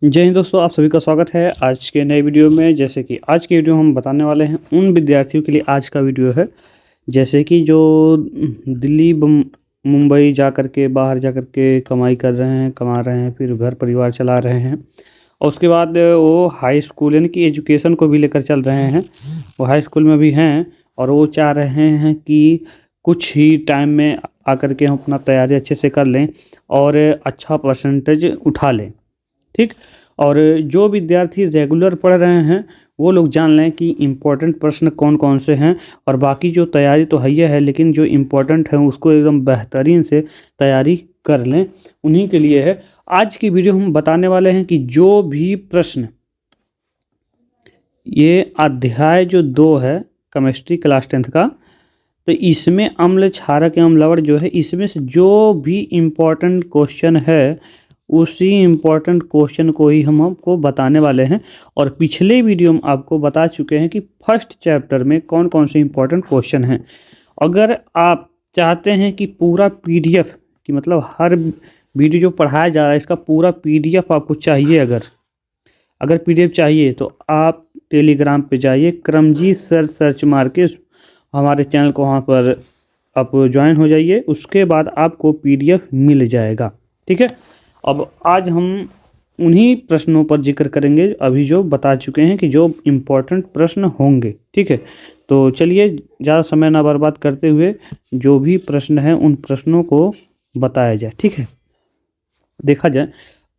जय हिंद दोस्तों, आप सभी का स्वागत है आज के नए वीडियो में। जैसे कि आज के वीडियो हम बताने वाले हैं उन विद्यार्थियों के लिए आज का वीडियो है जैसे कि जो दिल्ली मुंबई जा कर के बाहर जा कर के कमाई कर रहे हैं, कमा रहे हैं, फिर घर परिवार चला रहे हैं और उसके बाद वो हाई स्कूल यानी कि एजुकेशन को भी लेकर चल रहे हैं। वो हाई स्कूल में भी हैं और वो चाह रहे हैं कि कुछ ही टाइम में आकर के हम अपना तैयारी अच्छे से कर लें और अच्छा परसेंटेज उठा लें। ठीक। और जो विद्यार्थी रेगुलर पढ़ रहे हैं वो लोग जान लें कि इम्पोर्टेंट प्रश्न कौन कौन से हैं और बाकी जो तैयारी तो है लेकिन जो इम्पोर्टेंट है उसको एकदम बेहतरीन से तैयारी कर लें। उन्हीं के लिए है आज की वीडियो। हम बताने वाले हैं कि जो भी प्रश्न ये अध्याय जो 2 है केमिस्ट्री क्लास 10th का, तो इसमें अम्ल क्षारक एवं लवण जो है इसमें से जो भी इम्पोर्टेंट क्वेश्चन है उसी इम्पोर्टेंट क्वेश्चन को ही हम आपको बताने वाले हैं। और पिछले वीडियो में आपको बता चुके हैं कि फर्स्ट चैप्टर में कौन कौन से इम्पोर्टेंट क्वेश्चन हैं। अगर आप चाहते हैं कि पूरा पीडीएफ कि मतलब हर वीडियो जो पढ़ाया जा रहा है इसका पूरा पीडीएफ आपको चाहिए, अगर पीडीएफ चाहिए तो आप टेलीग्राम पे जाइए, करमजीत सर सर्च मार के हमारे चैनल को वहाँ पर आप ज्वाइन हो जाइए, उसके बाद आपको पीडीएफ मिल जाएगा। ठीक है। अब आज हम उन्हीं प्रश्नों पर जिक्र करेंगे अभी जो बता चुके हैं कि जो इम्पोर्टेंट प्रश्न होंगे। ठीक है, तो चलिए ज़्यादा समय ना बर्बाद करते हुए जो भी प्रश्न हैं उन प्रश्नों को बताया जाए। ठीक है, देखा जाए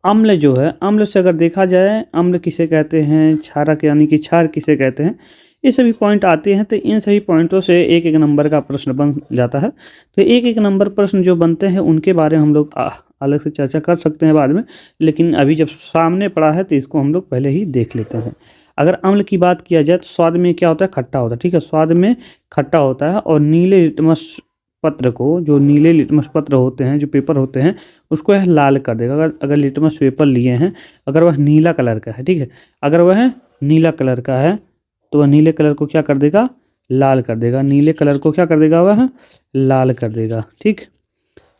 अम्ल जो है, अम्ल से अगर देखा जाए अम्ल किसे कहते हैं, क्षारक यानी कि क्षार किसे कहते हैं, ये सभी पॉइंट आते हैं। तो इन सभी पॉइंटों से एक एक नंबर का प्रश्न बन जाता है। तो एक एक नंबर प्रश्न जो बनते हैं उनके बारे में हम लोग अलग से चर्चा कर सकते हैं बाद में, लेकिन अभी जब सामने पड़ा है तो इसको हम लोग पहले ही देख लेते हैं। अगर अम्ल की बात किया जाए तो स्वाद में क्या होता है, खट्टा होता है। ठीक है, स्वाद में खट्टा होता है और नीले लिटमस पत्र को, जो नीले लिटमस पत्र होते हैं, जो पेपर होते हैं, उसको यह लाल कर देगा। अगर लिटमस पेपर लिए हैं, अगर वह नीला कलर का है, ठीक है, अगर वह नीला कलर का है तो वह नीले कलर को क्या कर देगा, लाल कर देगा। नीले कलर को क्या कर देगा, वह लाल कर देगा। ठीक,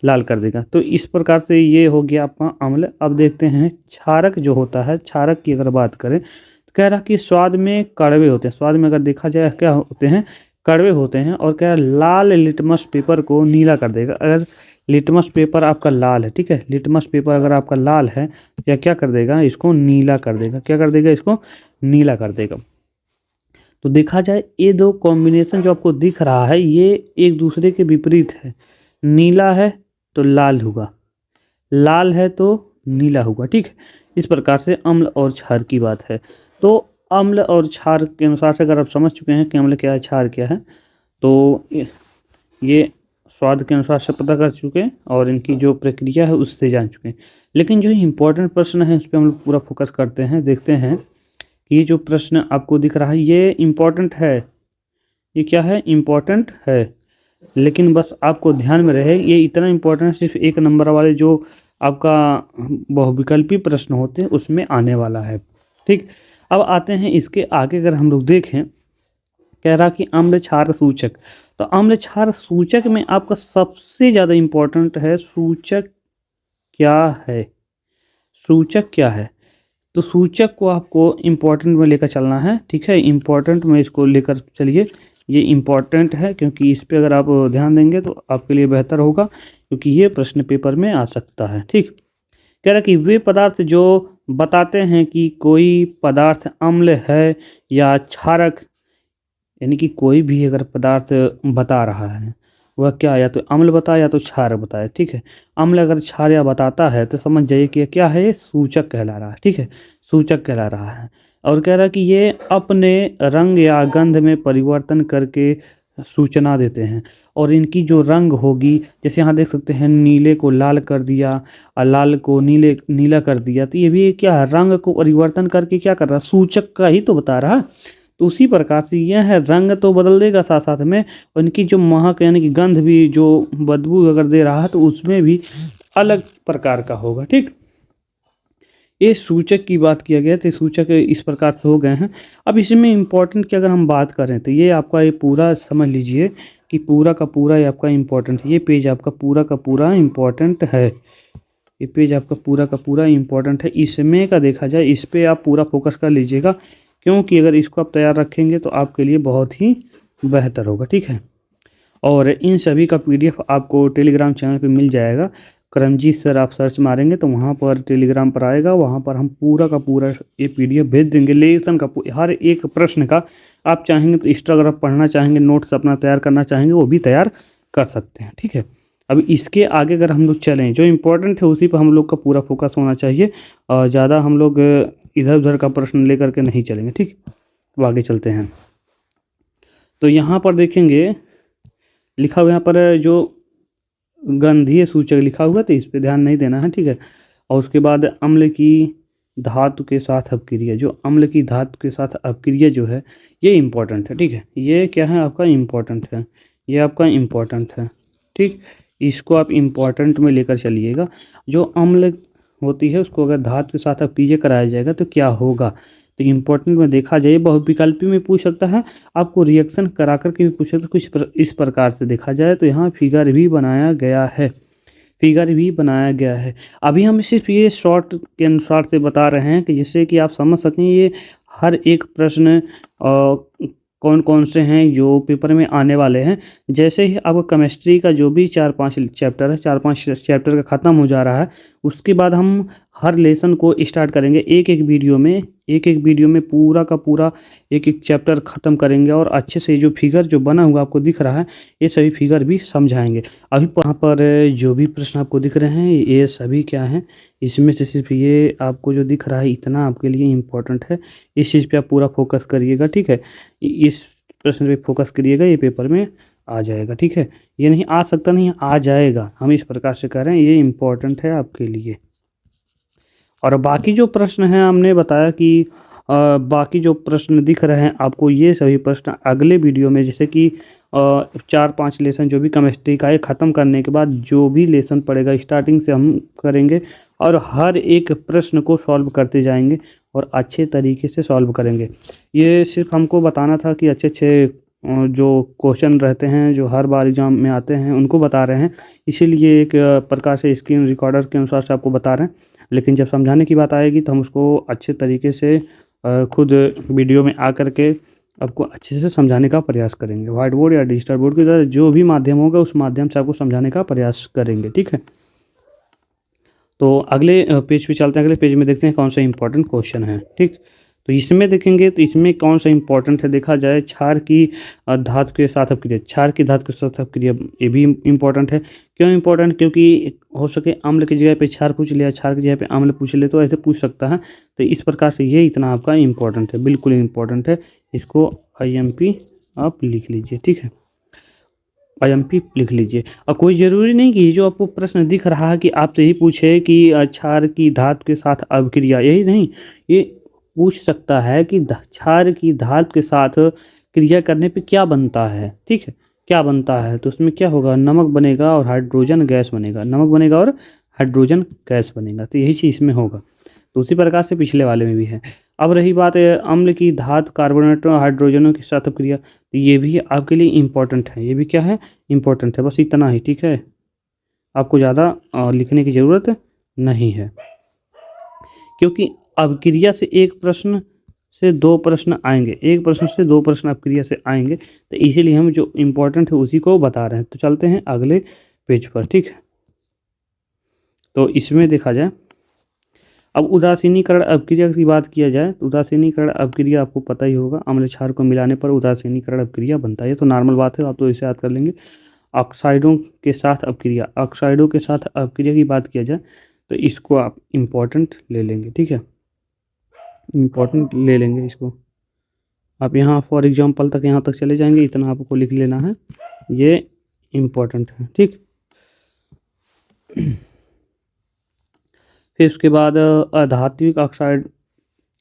लाल कर देगा। तो इस प्रकार से ये हो गया आपका अम्ल। अब देखते हैं क्षारक जो होता है, क्षारक की अगर बात करें तो कह रहा कि स्वाद में कड़वे होते हैं। स्वाद में अगर देखा जाए क्या होते हैं, कड़वे होते हैं। और कह रहा लाल लिटमस पेपर को नीला कर देगा। अगर लिटमस पेपर आपका लाल है, ठीक है, लिटमस पेपर अगर आपका लाल है या क्या कर देगा, इसको नीला कर देगा। क्या कर देगा, इसको नीला कर देगा। तो देखा जाए ये दो कॉम्बिनेशन जो आपको दिख रहा है ये एक दूसरे के विपरीत है। नीला है तो लाल होगा, लाल है तो नीला होगा। ठीक है, इस प्रकार से अम्ल और क्षार की बात है। तो अम्ल और क्षार के अनुसार से अगर आप समझ चुके हैं कि अम्ल क्या है, क्षार क्या है, तो ये स्वाद के अनुसार से पता कर चुके हैं और इनकी जो प्रक्रिया है उससे जान चुके हैं। लेकिन जो इम्पोर्टेंट प्रश्न है उस पर हम लोग पूरा फोकस करते हैं। देखते हैं कि ये जो प्रश्न आपको दिख रहा है ये इम्पोर्टेंट है। ये क्या है, इम्पोर्टेंट है, लेकिन बस आपको ध्यान में रहे ये इतना इम्पोर्टेंट सिर्फ एक नंबर वाले जो आपका बहुविकल्पी प्रश्न होते हैं उसमें आने वाला है। ठीक, अब आते हैं इसके आगे। अगर हम लोग देखें, कह रहा कि अम्ल क्षार सूचक, तो अम्ल क्षार सूचक में आपका सबसे ज़्यादा इम्पोर्टेंट है सूचक क्या है। सूचक क्या है, तो सूचक को आपको इम्पोर्टेंट में लेकर चलना है। ठीक है, इम्पोर्टेंट में इसको लेकर चलिए। ये इम्पोर्टेंट है क्योंकि इस पे अगर आप ध्यान देंगे तो आपके लिए बेहतर होगा, क्योंकि ये प्रश्न पेपर में आ सकता है। ठीक, कह रहा कि वे पदार्थ जो बताते हैं कि कोई पदार्थ अम्ल है या क्षारक, यानी कि कोई भी अगर पदार्थ बता रहा है वह क्या, या तो अम्ल बताए या तो क्षार बताए। ठीक है, अम्ल अगर क्षार या बताता है तो समझ जाइए कि क्या है, ये सूचक कहला रहा है। ठीक है, सूचक कहला रहा है। और कह रहा है कि ये अपने रंग या गंध में परिवर्तन करके सूचना देते हैं। और इनकी जो रंग होगी, जैसे यहाँ देख सकते हैं नीले को लाल कर दिया और लाल को नीला कर दिया, तो ये भी क्या है, रंग को परिवर्तन करके क्या कर रहा है, सूचक का ही तो बता रहा है। तो उसी प्रकार से यह है, रंग तो बदल देगा साथ साथ में, और इनकी जो महक यानी कि गंध भी, जो बदबू अगर दे रहा है तो उसमें भी अलग प्रकार का होगा। ठीक, ये सूचक की बात किया गया तो सूचक इस प्रकार से हो गए हैं। अब इसमें इम्पोर्टेंट की अगर हम बात करें तो ये आपका ये पूरा समझ लीजिए कि पूरा का पूरा ये आपका इम्पोर्टेंट, ये पेज आपका पूरा का पूरा इम्पोर्टेंट है। ये पेज आपका पूरा का पूरा इम्पोर्टेंट है। इसमें का देखा जाए, इस पे आप पूरा फोकस कर लीजिएगा, क्योंकि अगर इसको आप तैयार रखेंगे तो आपके लिए बहुत ही बेहतर होगा, ठीक है। और इन सभी का PDF आपको टेलीग्राम चैनल पे मिल जाएगा। करमजीत सर आप सर्च मारेंगे तो वहाँ पर टेलीग्राम पर आएगा, वहाँ पर हम पूरा का पूरा ये PDF भेज देंगे। लेसन का हर एक प्रश्न का आप चाहेंगे तो एक्स्ट्रा अगर आप पढ़ना चाहेंगे, नोट्स अपना तैयार करना चाहेंगे, वो भी तैयार कर सकते हैं, ठीक है। अब इसके आगे अगर हम लोग चलें, जो इम्पोर्टेंट है उसी पर हम लोग का पूरा फोकस होना चाहिए, और ज़्यादा हम लोग इधर उधर का प्रश्न लेकर के नहीं चलेंगे, ठीक। तो आगे चलते हैं। तो यहाँ पर देखेंगे लिखा हुआ, यहाँ पर जो गंधीय सूचक लिखा हुआ तो इस पे ध्यान नहीं देना है, ठीक है। और उसके बाद अम्ल की धातु के साथ अपक्रिया, जो अम्ल की धातु के साथ अपक्रिया जो है ये इम्पोर्टेंट है, ठीक है। ये क्या है आपका इम्पोर्टेंट है, ये आपका इम्पोर्टेंट है, ठीक। इसको आप इम्पोर्टेंट में लेकर चलिएगा। जो अम्ल होती है उसको अगर धातु के साथ अपक्रिया कराया जाएगा तो क्या होगा। तो इम्पोर्टेंट में देखा जाए बहुविकल्पी में पूछ सकता है, आपको रिएक्शन करा कर के भी पूछ सकता है। कुछ इस प्रकार से देखा जाए तो यहाँ फिगर भी बनाया गया है, फिगर भी बनाया गया है। अभी हम सिर्फ ये शॉर्ट के अनुसार से बता रहे हैं कि जिससे कि आप समझ सकें ये हर एक प्रश्न कौन कौन से हैं जो पेपर में आने वाले हैं। जैसे ही आपको केमिस्ट्री का जो भी 4-5 चैप्टर है, 4-5 चैप्टर का ख़त्म हो जा रहा है, उसके बाद हम हर लेसन को स्टार्ट करेंगे एक एक वीडियो में पूरा का पूरा एक एक चैप्टर ख़त्म करेंगे, और अच्छे से जो फिगर जो बना हुआ आपको दिख रहा है ये सभी फिगर भी समझाएंगे। अभी वहाँ पर जो भी प्रश्न आपको दिख रहे हैं ये सभी क्या हैं, इसमें से सिर्फ ये आपको जो दिख रहा है इतना आपके लिए इम्पोर्टेंट है। इस चीज़ पे आप पूरा फोकस करिएगा, ठीक है। इस प्रश्न पे फोकस करिएगा, ये पेपर में आ जाएगा, ठीक है। ये नहीं आ सकता, नहीं आ जाएगा, हम इस प्रकार से कह रहे हैं, ये इम्पोर्टेंट है आपके लिए। और बाकी जो प्रश्न हैं हमने बताया कि बाकी जो प्रश्न दिख रहे हैं आपको, ये सभी प्रश्न अगले वीडियो में, जैसे कि 4-5 लेसन जो भी केमिस्ट्री का है ख़त्म करने के बाद जो भी लेसन पड़ेगा स्टार्टिंग से हम करेंगे, और हर एक प्रश्न को सॉल्व करते जाएंगे और अच्छे तरीके से सॉल्व करेंगे। ये सिर्फ हमको बताना था कि अच्छे अच्छे जो क्वेश्चन रहते हैं जो हर बार एग्जाम में आते हैं उनको बता रहे हैं, इसीलिए एक प्रकार से स्क्रीन रिकॉर्डर के अनुसार से आपको बता रहे हैं। लेकिन जब समझाने की बात आएगी तो हम उसको अच्छे तरीके से खुद वीडियो में आकर के आपको अच्छे से समझाने का प्रयास करेंगे। व्हाइट बोर्ड या डिजिटल बोर्ड की तरह जो भी माध्यम होगा उस माध्यम से आपको समझाने का प्रयास करेंगे, ठीक है। तो अगले पेज पे चलते हैं। अगले पेज में देखते हैं कौन सा इंपॉर्टेंट क्वेश्चन है, ठीक। तो इसमें देखेंगे तो इसमें कौन सा इंपॉर्टेंट है, देखा जाए क्षार की धातु के साथ अपक्रिया, क्षार की धातु के साथ अपक्रिया, ये भी इम्पोर्टेंट है। क्यों इम्पोर्टेंट, क्योंकि हो सके अम्ल की जगह पे क्षार पूछ लिया, क्षार की जगह पे अम्ल पूछ ले, तो ऐसे पूछ सकता है। तो इस प्रकार से ये इतना आपका इम्पोर्टेंट है, बिल्कुल इम्पोर्टेंट है। इसको IMP आप लिख लीजिए, ठीक है। IMP लिख लीजिए। और कोई ज़रूरी नहीं कि जो आपको प्रश्न दिख रहा है कि आपसे यही पूछे कि क्षार की धातु के साथ अभिक्रिया, यही नहीं, ये पूछ सकता है कि क्षार की धातु के साथ क्रिया करने पे क्या बनता है, ठीक है, क्या बनता है। तो उसमें क्या होगा, नमक बनेगा और हाइड्रोजन गैस बनेगा, नमक बनेगा और हाइड्रोजन गैस बनेगा। तो यही चीज़ इसमें होगा। तो उसी प्रकार से पिछले वाले में भी है। अब रही बात अम्ल की धातु कार्बोनेटों और हाइड्रोजनों के साथ क्रिया, तो ये भी आपके लिए इम्पोर्टेंट है, ये भी क्या है, इम्पोर्टेंट है। बस इतना ही, ठीक है, आपको ज़्यादा लिखने की ज़रूरत नहीं है, क्योंकि अभिक्रिया से एक प्रश्न से 2 प्रश्न आएंगे, एक प्रश्न से 2 प्रश्न अभिक्रिया से आएंगे, तो इसीलिए हम जो इम्पोर्टेंट है उसी को बता रहे हैं। तो चलते हैं अगले पेज पर, ठीक है। तो इसमें देखा जाए, अब उदासीनीकरण अपक्रिया की बात किया जाए तो उदासीनीकरण अपक्रिया आपको पता ही होगा, अम्ल क्षार को मिलाने पर उदासीनीकरण अपक्रिया बनता है। ये तो नॉर्मल बात है, आप तो इसे याद कर लेंगे। ऑक्साइडों के साथ अपक्रिया, ऑक्साइडों के साथ अपक्रिया की बात किया जाए तो इसको आप इम्पोर्टेंट ले लेंगे, ठीक है, इम्पोर्टेंट ले लेंगे इसको। आप यहाँ फॉर एग्जाम्पल तक यहाँ तक चले जाएंगे, इतना आपको लिख लेना है, ये इम्पोर्टेंट है, ठीक। फिर उसके बाद अधात्विक ऑक्साइड,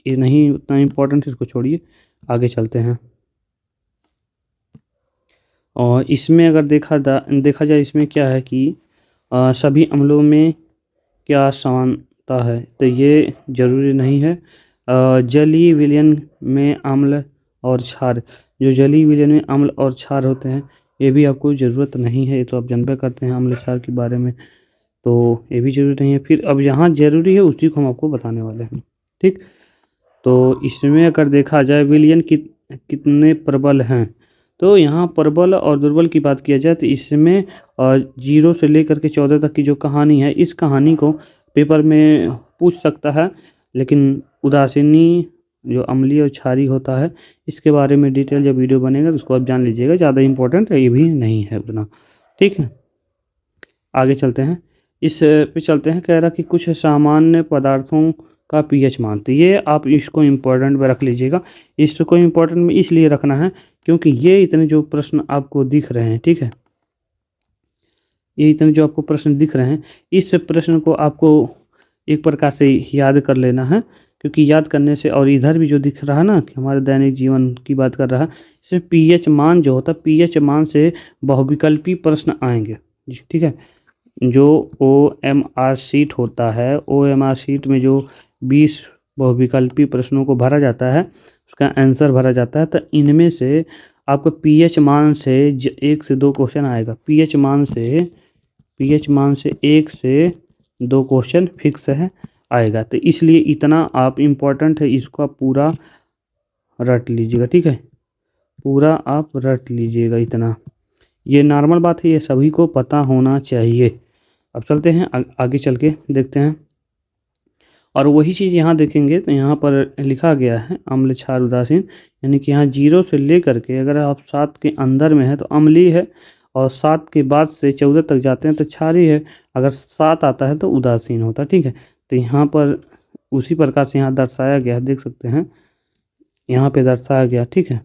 ये नहीं उतना इम्पोर्टेंट, इसको छोड़िए, आगे चलते हैं। और इसमें अगर देखा जाए इसमें क्या है कि सभी अम्लों में क्या समानता है, तो ये जरूरी नहीं है। जलीय विलयन में अम्ल और क्षार, जो जलीय विलयन में अम्ल और क्षार होते हैं ये भी आपको ज़रूरत नहीं है, ये तो आप जानबे करते हैं अम्ल क्षार के बारे में। तो ये भी ज़रूरी नहीं है। फिर अब यहाँ ज़रूरी है उसी को हम आपको बताने वाले हैं, ठीक। तो इसमें अगर देखा जाए विलियन कितने प्रबल हैं, तो यहाँ प्रबल और दुर्बल की बात किया जाए तो इसमें 0 से लेकर के 14 तक की जो कहानी है, इस कहानी को पेपर में पूछ सकता है। लेकिन उदासीनी जो अम्लीय और क्षारीय होता है, इसके बारे में डिटेल जब वीडियो बनेगा तो उसको आप जान लीजिएगा, ज़्यादा इम्पोर्टेंट ये भी नहीं है उतना, ठीक है। आगे चलते हैं, इस पे चलते हैं। कह रहा कि कुछ सामान्य पदार्थों का पीएच मान, तो ये आप इसको इम्पोर्टेंट में रख लीजिएगा। इसको इम्पोर्टेंट में इसलिए रखना है क्योंकि ये इतने जो प्रश्न आपको दिख रहे हैं, ठीक है, ये इतने जो आपको प्रश्न दिख रहे हैं, इस प्रश्न को आपको एक प्रकार से याद कर लेना है, क्योंकि याद करने से, और इधर भी जो दिख रहा है ना कि हमारे दैनिक जीवन की बात कर रहा है, इसमें पीएच मान जो होता है, पीएच मान से बहुविकल्पी प्रश्न आएंगे, ठीक है। जो OMR शीट होता है, OMR शीट में जो 20 बहुविकल्पी प्रश्नों को भरा जाता है, उसका आंसर भरा जाता है, तो इनमें से आपको पीएच मान से 1 से 2 क्वेश्चन आएगा। पीएच मान से 1 से 2 क्वेश्चन फिक्स है आएगा। तो इसलिए इतना आप इम्पोर्टेंट है, इसको आप पूरा रट लीजिएगा, ठीक है, पूरा आप रट लीजिएगा इतना। ये नॉर्मल बात है, ये सभी को पता होना चाहिए। अब चलते हैं आगे, चल के देखते हैं। और वही चीज़ यहाँ देखेंगे तो यहाँ पर लिखा गया है अम्ल क्षार उदासीन, यानी कि यहाँ 0 से लेकर के अगर आप 7 के अंदर में है तो अम्लीय है, और 7 के बाद से 14 तक जाते हैं तो क्षारीय है, अगर 7 आता है तो उदासीन होता है, ठीक है। तो यहाँ पर उसी प्रकार से यहाँ दर्शाया गया, देख सकते हैं यहाँ पे दर्शाया गया, ठीक है।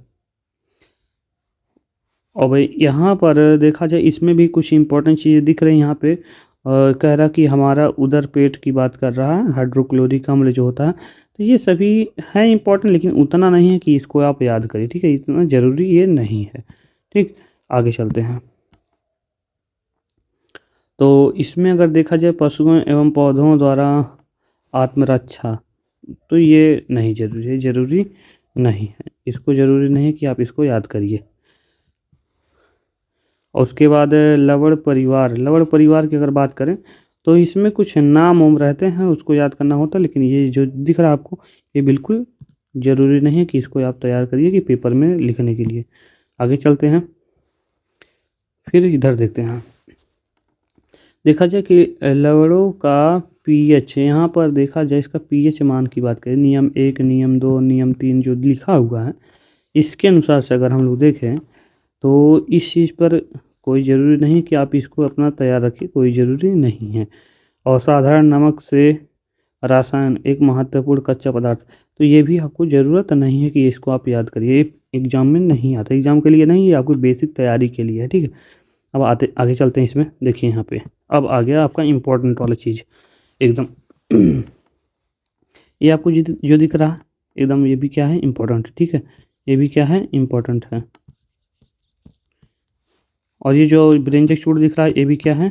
और भाई यहाँ पर देखा जाए इसमें भी कुछ इंपॉर्टेंट चीज़ें दिख रही हैं यहाँ पे। कह रहा कि हमारा उदर पेट की बात कर रहा है, हाइड्रोक्लोरिक अम्ल जो होता है, तो ये सभी हैं इंपॉर्टेंट, लेकिन उतना नहीं है कि इसको आप याद करिए, ठीक है, इतना ज़रूरी ये नहीं है, ठीक। आगे चलते हैं। तो इसमें अगर देखा जाए पशुओं एवं पौधों द्वारा आत्मरक्षा, तो ये नहीं ज़रूरी है, ज़रूरी नहीं है, इसको ज़रूरी नहीं है कि आप इसको याद करिए। और उसके बाद लवण परिवार की अगर बात करें तो इसमें कुछ नाम उम रहते हैं, उसको याद करना होता है, लेकिन ये जो दिख रहा है आपको, ये बिल्कुल ज़रूरी नहीं है कि इसको आप तैयार करिए कि पेपर में लिखने के लिए। आगे चलते हैं, फिर इधर देखते हैं। देखा जाए कि लवणों का पीएच, यहाँ पर देखा जाए इसका पीएच मान की बात करें, नियम 1, नियम 2, नियम 3 जो लिखा हुआ है, इसके अनुसार से अगर हम लोग देखें तो इस चीज़ पर कोई ज़रूरी नहीं कि आप इसको अपना तैयार रखिए, कोई ज़रूरी नहीं है। और साधारण नमक से रसायन एक महत्वपूर्ण कच्चा पदार्थ, तो ये भी आपको ज़रूरत नहीं है कि इसको आप याद करिए, एग्जाम में नहीं आता, एग्जाम के लिए नहीं, ये आपको बेसिक तैयारी के लिए है, ठीक है। अब आगे चलते हैं इसमें, देखिए यहाँ पे अब आ गया आपका इम्पोर्टेंट वाला चीज़ एकदम। ये आपको जो दिख रहा है एकदम, ये भी क्या है, इम्पोर्टेंट, ठीक है, ये भी क्या है, इम्पोर्टेंट है। और ये जो व्यंजक चूर्ण दिख रहा है ये भी क्या है,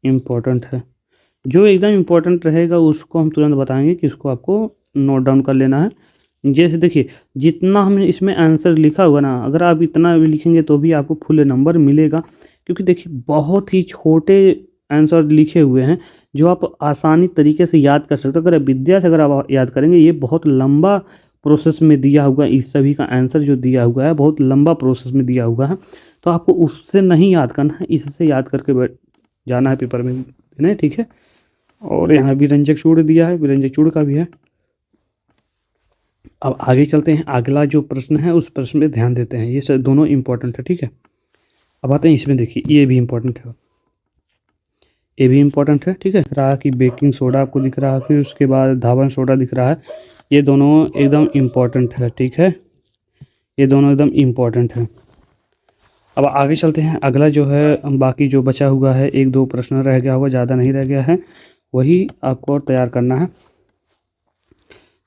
इम्पोर्टेंट है। जो एकदम इम्पोर्टेंट रहेगा उसको हम तुरंत बताएंगे कि इसको आपको नोट डाउन कर लेना है। जैसे देखिए जितना हमने इसमें आंसर लिखा हुआ ना, अगर आप इतना भी लिखेंगे तो भी आपको फुल नंबर मिलेगा, क्योंकि देखिए बहुत ही छोटे आंसर लिखे हुए हैं जो आप आसानी तरीके से याद कर सकते हो। अगर विद्या से अगर आप याद करेंगे, ये बहुत लंबा प्रोसेस में दिया हुआ है, इस सभी का आंसर जो दिया हुआ है बहुत लंबा प्रोसेस में दिया हुआ है, तो आपको उससे नहीं याद करना है, इससे याद करके बैठ जाना है पेपर में देने, ठीक है। और यहाँ व्यंजक चूर्ण दिया है, व्यंजक चूर्ण का भी है। अब आगे चलते हैं, अगला जो प्रश्न है उस प्रश्न में ध्यान देते हैं, ये सब दोनों इंपॉर्टेंट है, ठीक है। अब आते हैं इसमें, देखिए ये भी इम्पोर्टेंट है, ये भी इम्पोर्टेंट है, ठीक है। रहा कि बेकिंग सोडा आपको दिख रहा है, फिर उसके बाद धावन सोडा दिख रहा है, ये दोनों एकदम इम्पोर्टेंट है, ठीक है, ये दोनों एकदम इम्पोर्टेंट है। अब आगे चलते हैं, अगला जो है बाकी जो बचा हुआ है 1-2 प्रश्न रह गया हुआ, ज़्यादा नहीं रह गया है, वही आपको तैयार करना है।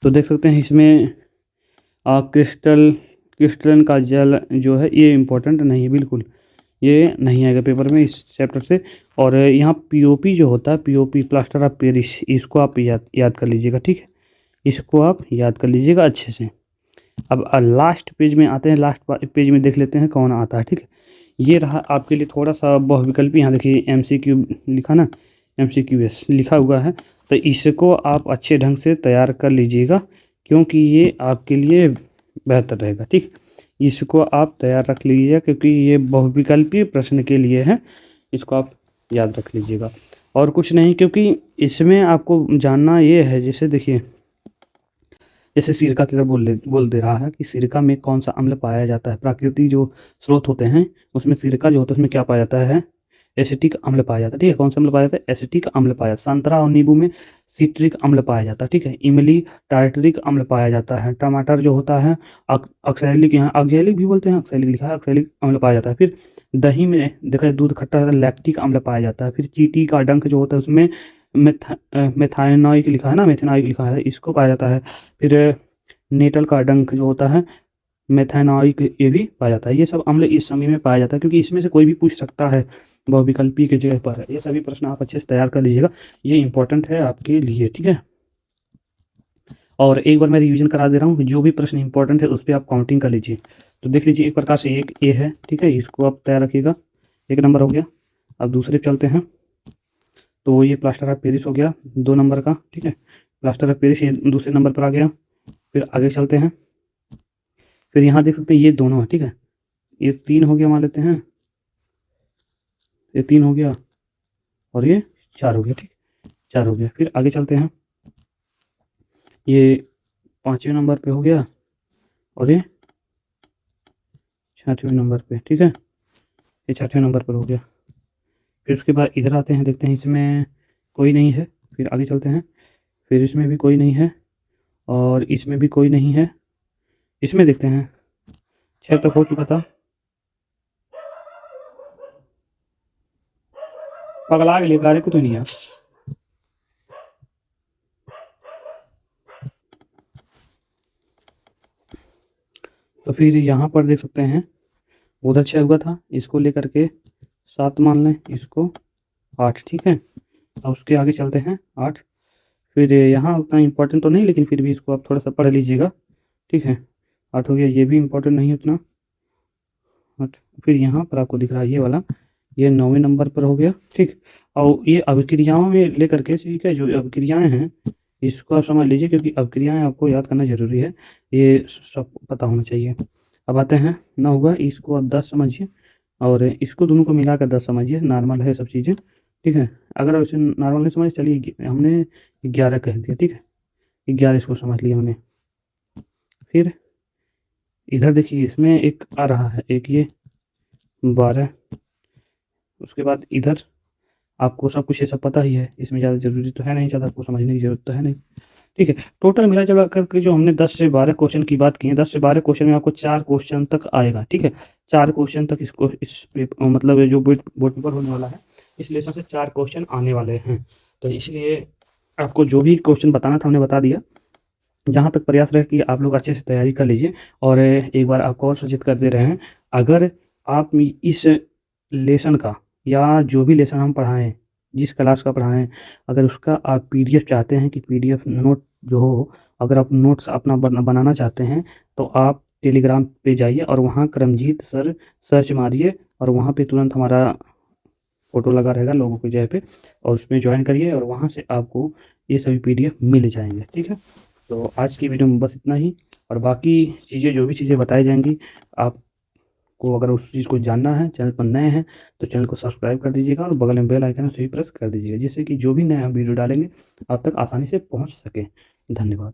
तो देख सकते हैं इसमें क्रिस्टलन का जल जो है ये इम्पोर्टेंट नहीं है, बिल्कुल ये नहीं आएगा पेपर में इस चैप्टर से। और यहाँ पीओपी जो होता है, पीओपी प्लास्टर ऑफ पेरिस, इसको आप याद कर लीजिएगा, ठीक है, इसको आप याद कर लीजिएगा अच्छे से। अब लास्ट पेज में आते हैं, लास्ट पेज में देख लेते हैं कौन आता है, ठीक है। ये रहा आपके लिए थोड़ा सा बहुविकल्पी, यहाँ देखिए MCQ लिखा ना, MCQS लिखा हुआ है, तो इसको आप अच्छे ढंग से तैयार कर लीजिएगा, क्योंकि ये आपके लिए बेहतर रहेगा। ठीक, इसको आप तैयार रख लीजिएगा, क्योंकि ये बहुविकल्पीय प्रश्न के लिए है, इसको आप याद रख लीजिएगा और कुछ नहीं। क्योंकि इसमें आपको जानना ये है, जैसे देखिए, जैसे सिरका की अगर बोल दे रहा है कि सिरका में कौन सा अम्ल पाया जाता है, प्राकृतिक जो स्रोत होते हैं उसमें सिरका जो होता है उसमें क्या पाया जाता है, एसिटिक अम्ल पाया जाता है। ठीक है, कौन सा अम्ल पाया जाता है, एसिटिक अम्ल पाया जाता है। संतरा और नींबू में सिट्रिक अम्ल पाया जाता है। ठीक है, इमली टार्टरिक अम्ल पाया जाता है। टमाटर जो होता है ऑक्सैलिक, यहाँ ऑक्सैलिक भी बोलते हैं, ऑक्सैलिक लिखा है, ऑक्सैलिक अम्ल पाया जाता है। फिर दही में देखा दूध खट्टा है, लैक्टिक अम्ल पाया जाता है। फिर चींटी का डंक जो होता है उसमें मेथानॉइक लिखा है ना, मेथेनॉइक लिखा है, इसको पाया जाता है। फिर नेटल का डंक जो होता है मेथेनॉइक, ये भी पाया जाता है। ये सब अम्ल इस समय में पाया जाता है, क्योंकि इसमें से कोई भी पूछ सकता है बहुविकल्पी के जगह पर। ये सभी प्रश्न आप अच्छे से तैयार कर लीजिएगा, ये इंपॉर्टेंट है आपके लिए। ठीक है, और एक बार मैं रिवीजन करा दे रहा हूँ, जो भी प्रश्न इंपॉर्टेंट है उस पर आप काउंटिंग कर लीजिए। तो देख लीजिए, एक प्रकार से एक ए है। ठीक है, इसको आप तैयार रखिएगा, 1 नंबर हो गया। अब दूसरे पे चलते हैं, तो ये प्लास्टर ऑफ पेरिस हो गया 2 नंबर का। ठीक है, प्लास्टर ऑफ पेरिस ये दूसरे नंबर पर आ गया। फिर आगे चलते हैं, फिर यहाँ देख सकते हैं ये दोनों है। ठीक है, ये 3 हो गया, मान लेते हैं ये 3 हो गया और ये 4 हो गया। ठीक, 4 हो गया। फिर आगे चलते हैं, ये 5वें नंबर पे हो गया और ये 6वें नंबर पे। ठीक है, ये 6वें नंबर पर हो गया। फिर उसके बाद इधर आते हैं, देखते हैं इसमें कोई नहीं है। फिर आगे चलते हैं, फिर इसमें भी कोई नहीं है और इसमें भी कोई नहीं है। इसमें देखते हैं 6 तक हो चुका था। पगला के लिए गारे को तो नहीं है। तो फिर यहाँ पर देख सकते हैं उधर 6 हुआ था, इसको लेकर के 7 मान लें, इसको 8। ठीक है, अब उसके आगे चलते हैं 8। फिर यहाँ उतना इम्पोर्टेंट तो नहीं, लेकिन फिर भी इसको आप थोड़ा सा पढ़ लीजिएगा। ठीक है, 8 हो गया, ये भी इम्पोर्टेंट नहीं उतना 8। फिर यहाँ पर आपको दिख रहा है ये वाला, ये 9वें नंबर पर हो गया। ठीक, और ये अभिक्रियाओं में लेकर के, ठीक है, जो अभिक्रियाएँ हैं इसको आप समझ लीजिए, क्योंकि अभिक्रियाएँ आपको याद करना ज़रूरी है, ये सब पता होना चाहिए। अब आते हैं 9 हुआ, इसको आप 10 समझिए और इसको दोनों को मिलाकर 10 समझिए, नॉर्मल है सब चीज़ें। ठीक है, अगर वैसे नॉर्मल नहीं समझ, चलिए हमने 11 कह दिया। ठीक है, 11 इसको समझ लिया हमने। फिर इधर देखिए, इसमें एक आ रहा है, एक ये 12। उसके बाद इधर आपको सब कुछ ये सब पता ही है, इसमें ज़्यादा ज़रूरी तो है नहीं, ज़्यादा आपको समझने की ज़रूरत तो है नहीं। ठीक है, टोटल मिला जुला करके जो हमने 10 से 12 क्वेश्चन की बात की है, 10 से 12 क्वेश्चन में आपको 4 क्वेश्चन तक आएगा। ठीक है, 4 क्वेश्चन तक इसको मतलब जो बोर्ड पेपर होने वाला है, इस लेसन से 4 क्वेश्चन आने वाले हैं। तो इसलिए आपको जो भी क्वेश्चन बताना था हमने बता दिया। जहाँ तक प्रयास रहे कि आप लोग अच्छे से तैयारी कर लीजिए। और एक बार आपको और सूचित कर दे रहे हैं, अगर आप इस लेसन का या जो भी लेसन हम पढ़ाएं, जिस क्लास का पढ़ाएं, अगर उसका आप PDF चाहते हैं कि PDF नोट जो हो, अगर आप नोट्स अपना बनाना चाहते हैं, तो आप टेलीग्राम पे जाइए और वहाँ करमजीत सर सर्च मारिए और वहाँ पे तुरंत हमारा फ़ोटो लगा रहेगा लोगों की जगह पे, और उसमें ज्वाइन करिए और वहाँ से आपको ये सभी PDF मिल जाएंगे। ठीक है, तो आज की वीडियो में बस इतना ही, और बाकी चीज़ें जो भी चीज़ें बताई जाएंगी, आपको अगर उस चीज़ को जानना है, चैनल पर नए हैं तो चैनल को सब्सक्राइब कर दीजिएगा और बगल में बेल आइकन उसे भी प्रेस कर दीजिएगा, जिससे कि जो भी नया वीडियो डालेंगे आप तक आसानी से पहुंच सके। धन्यवाद।